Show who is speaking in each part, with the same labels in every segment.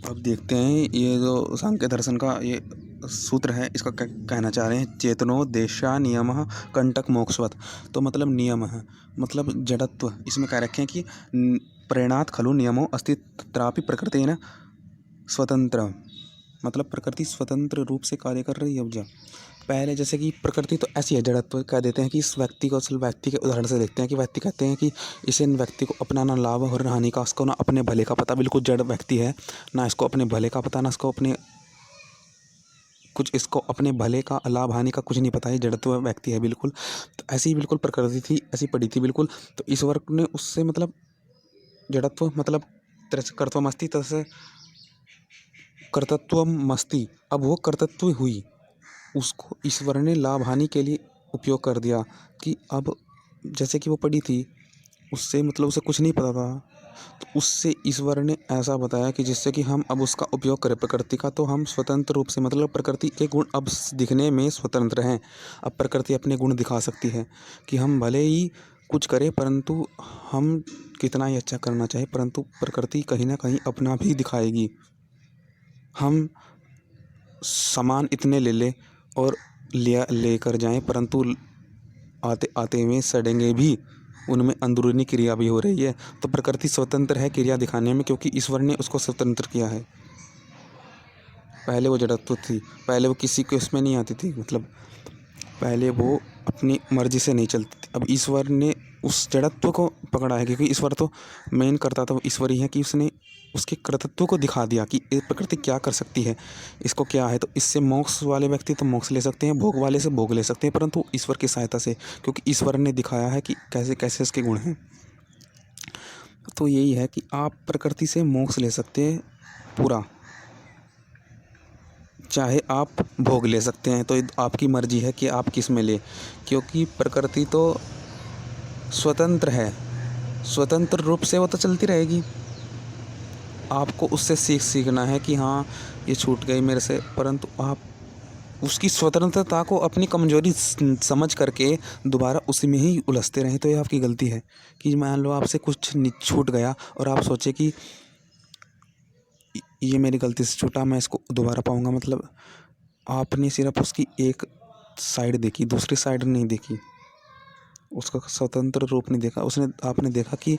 Speaker 1: अब देखते हैं ये जो सांख्य दर्शन का ये सूत्र है, इसका क्या कहना चाह रहे हैं। चेतनो देशा नियमः कंटक मोक्षवत्। तो मतलब नियम है, मतलब जड़त्व। इसमें कह रखे हैं कि प्रेरणात् खलु नियमो अस्ति तत्रापि प्रकृतेन स्वतंत्र। मतलब प्रकृति स्वतंत्र रूप से कार्य कर रही है। अब पहले जैसे कि प्रकृति तो ऐसी है, जड़त्व कह देते हैं कि इस व्यक्ति को, असल व्यक्ति के उदाहरण से देखते हैं कि व्यक्ति कहते हैं कि इसे व्यक्ति को अपना ना लाभ और ना हानि का, उसको ना अपने भले का पता, बिल्कुल जड़ व्यक्ति है, ना इसको अपने भले का पता, ना इसको अपने कुछ, इसको अपने भले का लाभ हानि का कुछ नहीं पता है, जड़त्व व्यक्ति है बिल्कुल। तो ऐसी ही बिल्कुल प्रकृति थी, ऐसी पड़ी थी बिल्कुल। तो इस वर्ग ने उससे मतलब जड़त्व मतलब कर्तव्यमस्ति, तसे कर्तृत्वमस्ति। अब वो कर्तृत्व हुई, उसको ईश्वर ने लाभ हानि के लिए उपयोग कर दिया कि अब जैसे कि वो पड़ी थी, उससे मतलब उसे कुछ नहीं पता था, तो उससे ईश्वर ने ऐसा बताया कि जिससे कि हम अब उसका उपयोग करें प्रकृति का, तो हम स्वतंत्र रूप से, मतलब प्रकृति के गुण अब दिखने में स्वतंत्र हैं। अब प्रकृति अपने गुण दिखा सकती है कि हम भले ही कुछ करें, परंतु हम कितना ही अच्छा करना चाहे, परंतु प्रकृति कहीं ना कहीं अपना भी दिखाएगी। हम सामान इतने ले लें और लेकर जाएं, परंतु आते आते में सड़ेंगे भी, उनमें अंदरूनी क्रिया भी हो रही है। तो प्रकृति स्वतंत्र है क्रिया दिखाने में, क्योंकि ईश्वर ने उसको स्वतंत्र किया है। पहले वो जड़त्व थी, पहले वो किसी के उसमें नहीं आती थी, मतलब पहले वो अपनी मर्जी से नहीं चलती थी। अब ईश्वर ने उस जड़त्व को पकड़ा है, क्योंकि ईश्वर तो मेन करता था, ईश्वर ही है कि उसने उसके कर्तृत्व को दिखा दिया कि ये प्रकृति क्या कर सकती है, इसको क्या है। तो इससे मोक्ष वाले व्यक्ति तो मोक्ष ले सकते हैं, भोग वाले से भोग ले सकते हैं, परंतु ईश्वर की सहायता से, क्योंकि ईश्वर ने दिखाया है कि कैसे कैसे इसके गुण हैं। तो यही है कि आप प्रकृति से मोक्ष ले सकते हैं पूरा, चाहे आप भोग ले सकते हैं। तो आपकी मर्जी है कि आप किस में ले, क्योंकि प्रकृति तो स्वतंत्र है, स्वतंत्र रूप से वो तो चलती रहेगी। आपको उससे सीखना है कि हाँ ये छूट गई मेरे से, परंतु आप उसकी स्वतंत्रता को अपनी कमजोरी समझ करके दोबारा उसी में ही उलझते रहें, तो ये आपकी गलती है। कि मान लो आपसे कुछ छूट गया और आप सोचे कि ये मेरी गलती से छूटा, मैं इसको दोबारा पाऊंगा, मतलब आपने सिर्फ उसकी एक साइड देखी, दूसरी साइड नहीं देखी, उसका स्वतंत्र रूप नहीं देखा। आपने देखा कि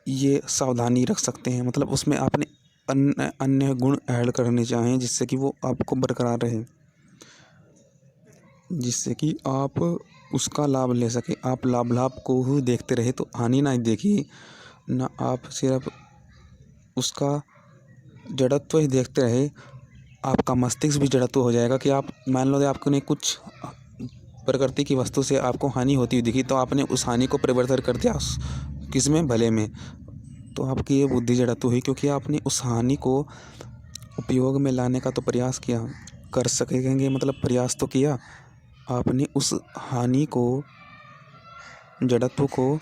Speaker 1: ये सावधानी रख सकते हैं, मतलब उसमें आपने अन्य अन्य गुण ऐड करने चाहें, जिससे कि वो आपको बरकरार रहे, जिससे कि आप उसका लाभ ले सके। आप लाभ को ही देखते रहे तो हानि ना देखी ना, आप सिर्फ उसका जड़त्व ही देखते रहे, आपका मस्तिष्क भी जड़त्व हो जाएगा। कि आप मान लो आपको ने कुछ प्रकृति की वस्तु से आपको हानि होती हुई दिखी, तो आपने उस हानि को परिवर्तन कर दिया किस में, भले में। तो आपकी ये बुद्धि जड़त्व हुई, क्योंकि आपने उस हानि को उपयोग में लाने का तो प्रयास किया, कर सकेंगे मतलब प्रयास तो किया। आपने उस हानि को, जड़त्व को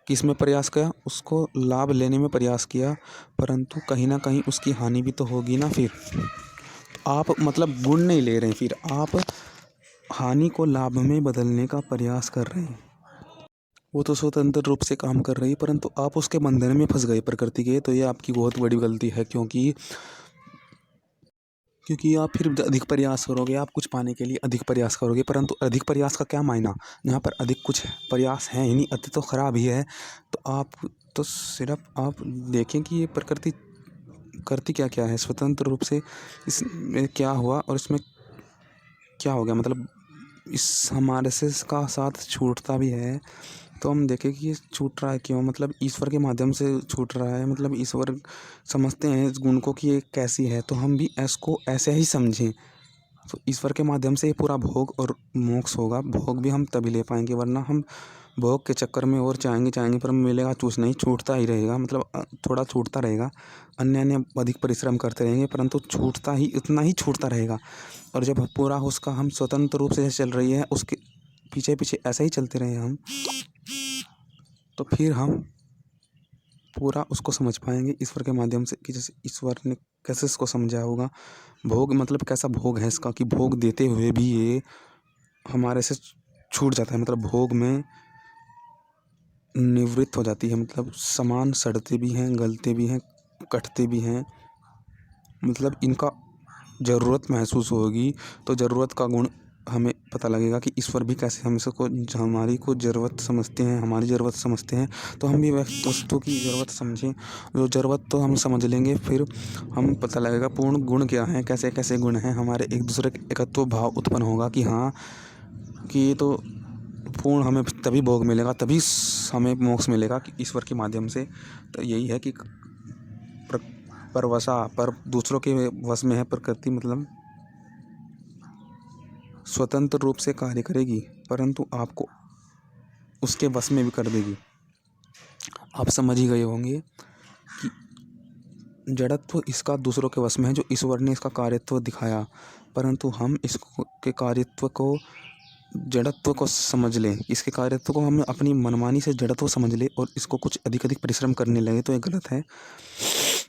Speaker 1: किस में प्रयास किया, उसको लाभ लेने में प्रयास किया, परंतु कहीं ना कहीं उसकी हानि भी तो होगी ना। फिर आप मतलब गुण नहीं ले रहे हैं, फिर आप हानि को लाभ में बदलने का प्रयास कर रहे हैं। वो तो स्वतंत्र रूप से काम कर रही है, परंतु आप उसके बंधन में फंस गए प्रकृति के। तो ये आपकी बहुत बड़ी गलती है, क्योंकि आप फिर अधिक प्रयास करोगे, आप कुछ पाने के लिए अधिक प्रयास करोगे, परंतु अधिक प्रयास का क्या मायना, यहाँ पर अधिक कुछ प्रयास है ही नहीं, अति तो खराब ही है। तो आप तो सिर्फ आप देखें कि ये प्रकृति करती क्या क्या है स्वतंत्र रूप से, इसमें क्या हुआ और इसमें क्या हो गया, मतलब इस हमारे से इसका साथ छूटता भी है। तो हम देखें कि ये छूट रहा है क्यों, मतलब ईश्वर के माध्यम से छूट रहा है, मतलब ईश्वर समझते हैं इस गुण को कि ये कैसी है, तो हम भी इसको ऐसे ही समझें। तो ईश्वर के माध्यम से ये पूरा भोग और मोक्ष होगा। भोग भी हम तभी ले पाएंगे, वरना हम भोग के चक्कर में और चाहेंगे पर मिलेगा चूस नहीं, छूटता ही रहेगा, मतलब थोड़ा छूटता रहेगा। अन्य अन्य अधिक परिश्रम करते रहेंगे, परंतु छूटता ही उतना ही छूटता रहेगा। और जब पूरा उसका हम स्वतंत्र रूप से चल रही है, उसके पीछे पीछे ऐसे ही चलते रहे हम, तो फिर हम पूरा उसको समझ पाएंगे ईश्वर के माध्यम से, कि जैसे ईश्वर ने कैसे इसको समझा होगा। भोग मतलब कैसा भोग है इसका, कि भोग देते हुए भी ये हमारे से छूट जाता है, मतलब भोग में निवृत्त हो जाती है, मतलब सामान सड़ते भी हैं, गलते भी हैं, कटते भी हैं। मतलब इनका ज़रूरत महसूस होगी तो ज़रूरत का गुण हमें पता लगेगा कि ईश्वर भी कैसे हम इसको हमारी को ज़रूरत समझते हैं, हमारी ज़रूरत समझते हैं। तो हम भी वस्तु की ज़रूरत समझें, जो ज़रूरत तो हम समझ लेंगे, फिर हम पता लगेगा पूर्ण गुण क्या हैं, कैसे कैसे गुण हैं हमारे, एक दूसरे के एकत्व भाव उत्पन्न होगा कि हाँ, कि ये तो पूर्ण हमें तभी भोग मिलेगा, तभी हमें मोक्ष मिलेगा कि ईश्वर के माध्यम से। तो यही है कि परवशा पर दूसरों के वश में है प्रकृति, मतलब स्वतंत्र रूप से कार्य करेगी परंतु आपको उसके वश में भी कर देगी। आप समझ ही गए होंगे कि जड़त्व इसका दूसरों के वश में है, जो ईश्वर ने इसका कार्यत्व दिखाया, परंतु हम इसको के कार्यत्व को जड़त्व को समझ लें, इसके कार्यत्व को हम अपनी मनमानी से जड़त्व समझ लें और इसको कुछ अधिक अधिक परिश्रम करने लगे तो ये गलत है।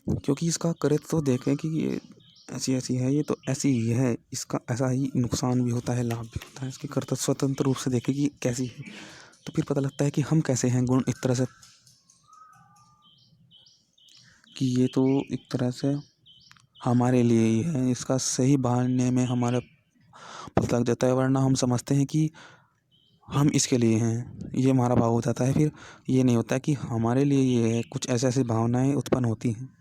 Speaker 1: क्योंकि इसका कार्यत्व देखें कि ये ऐसी ऐसी है, ये तो ऐसी ही है, इसका ऐसा ही नुकसान भी होता है, लाभ भी होता है। इसके कर्तव्य स्वतंत्र रूप से देखें कि कैसी है, तो फिर पता लगता है कि हम कैसे हैं। गुण एक तरह से कि ये तो एक तरह से हमारे लिए ही है, इसका सही बहाने में हमारा पता लग जाता है, वरना हम समझते हैं कि हम इसके लिए हैं, ये हमारा भाव हो जाता है। फिर ये नहीं होता है कि हमारे लिए ये है, कुछ ऐसे ऐसी भावनाएं उत्पन्न होती हैं।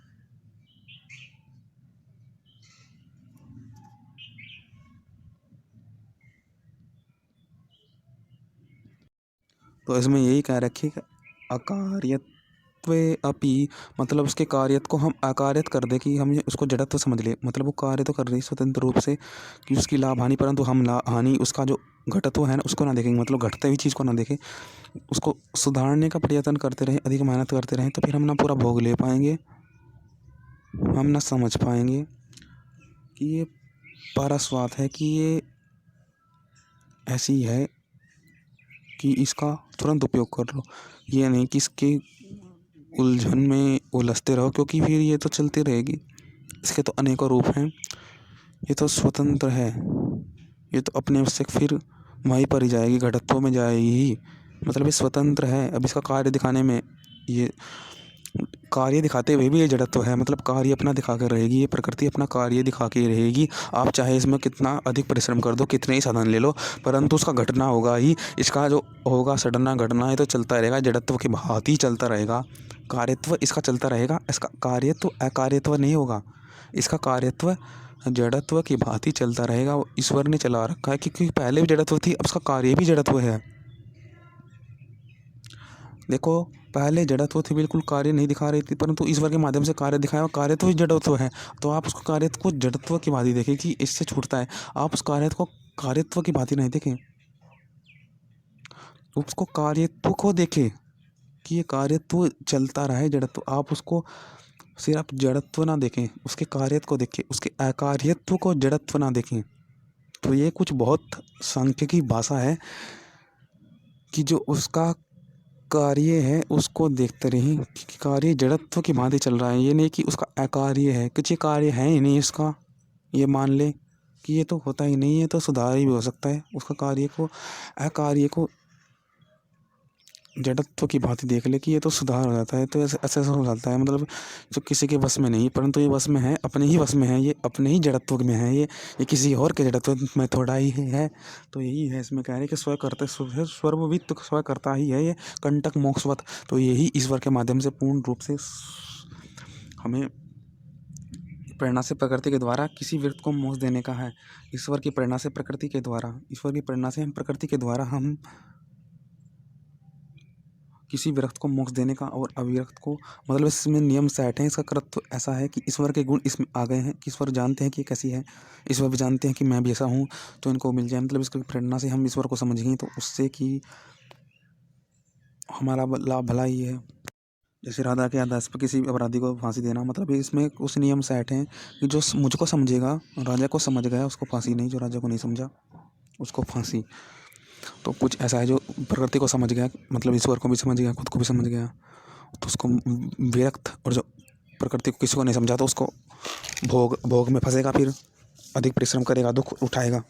Speaker 1: तो इसमें यही कह रखिए कि अकार्यत्वे अपि, मतलब उसके कार्यत को हम अकार्यत कर दें कि हम उसको जड़त्व समझ ले, मतलब वो कार्य तो कर रही स्वतंत्र रूप से कि उसकी लाभ हानि, परंतु हम हानि उसका जो घटत्व है ना उसको ना देखेंगे, मतलब घटते हुई चीज़ को ना देखें, उसको सुधारने का प्रयत्न करते रहें, अधिक मेहनत करते रहें, तो फिर हम ना पूरा भोग ले पाएंगे, हम ना समझ पाएंगे कि ये पारस्वाद है, कि ये ऐसी है कि इसका तुरंत उपयोग कर लो। ये नहीं कि इसके उलझन में उलझते रहो, क्योंकि फिर ये तो चलती रहेगी। इसके तो अनेकों रूप हैं, ये तो स्वतंत्र है, ये तो अपने से फिर वहीं पर ही जाएगी, घटत्व में जाएगी ही। मतलब ये स्वतंत्र है। अब इसका कार्य दिखाने में ये कार्य दिखाते हुए भी ये जड़त्व है, मतलब कार्य अपना दिखा कर रहेगी, ये प्रकृति अपना कार्य दिखा के रहेगी। आप चाहे इसमें कितना अधिक परिश्रम कर दो, कितने ही साधन ले लो, परंतु उसका घटना होगा ही। इसका जो होगा सडना घटना है तो चलता रहेगा, जड़त्व की भांति ही चलता रहेगा। कार्यत्व इसका चलता रहेगा, इसका कार्यत्व अकार्यत्व नहीं होगा, इसका कार्यत्व जड़त्व की भांति चलता रहेगा। वो ईश्वर ने चला रखा है, क्योंकि पहले भी जड़त्व थी, अब उसका कार्य भी जड़त्व है। देखो, पहले जड़त्व थी, बिल्कुल कार्य नहीं दिखा रही थी, परंतु ईश्वर के माध्यम से कार्य दिखाया, और कार्य तो ही जड़त्व है। तो आप उसको कार्य को जड़त्व की भांति देखें कि इससे छूटता है, आप उस कार्य को कार्यत्व की भांति नहीं देखें, उसको कार्यत्व को देखें कि ये कार्यत्व चलता रहे जड़त्व। आप उसको सिर्फ जड़त्व ना देखें, उसके कार्यत्व को देखें, उसके अकार्यत्व को जड़त्व ना देखें। तो ये कुछ बहुत सांख्यिकी भाषा है कि जो उसका कार्य है उसको देखते रहें कि कार्य जड़त्व की भांति चल रहा है। ये नहीं कि उसका अकार्य है, कुछ ये कार्य है ही नहीं इसका, ये मान ले कि ये तो होता ही नहीं है, तो सुधार ही हो सकता है। उसका कार्य को अकार्य को जड़त्व की भांति देख ले कि ये तो सुधार हो जाता है, तो ऐसे ऐसे हो जाता है। मतलब जो किसी के वश में नहीं, परंतु ये वश में है, अपने ही वश में है, ये अपने ही जड़त्व में है, ये किसी और के जड़त्व में थोड़ा ही है। तो यही है इसमें कह रहे हैं कि स्वयं करते सर्ववित्त स्वयं करता ही है, ये कंटक मोक्षवत। तो यही ईश्वर के माध्यम से पूर्ण रूप से हमें प्रेरणा से प्रकृति के द्वारा किसी व्यक्ति को मोक्ष देने का है। ईश्वर की प्रेरणा से प्रकृति के द्वारा, ईश्वर की प्रेरणा से हम प्रकृति के द्वारा हम किसी विरक्त को मोक्ष देने का, और अविरक्त को, मतलब इसमें नियम सेट हैं। इसका कर्तव्य ऐसा है कि ईश्वर के गुण इसमें आ गए हैं कि ईश्वर जानते हैं कि ये कैसी है, ईश्वर भी जानते हैं कि मैं भी ऐसा हूँ, तो इनको मिल जाए। मतलब इसकी प्रेरणा से हम ईश्वर को समझेंगे तो उससे कि हमारा लाभ भला ही है। जैसे राधा के आदेश पर किसी अपराधी को फांसी देना, मतलब इसमें उस नियम सेट हैं कि जो मुझको समझेगा, राजा को समझ गया, उसको फांसी नहीं, जो राजा को नहीं समझा उसको फांसी। तो कुछ ऐसा है जो प्रकृति को समझ गया, मतलब ईश्वर को भी समझ गया, खुद को भी समझ गया, तो उसको विरक्त। और जो प्रकृति को किसी को नहीं समझा तो उसको भोग में फंसेगा, फिर अधिक परिश्रम करेगा, दुख उठाएगा।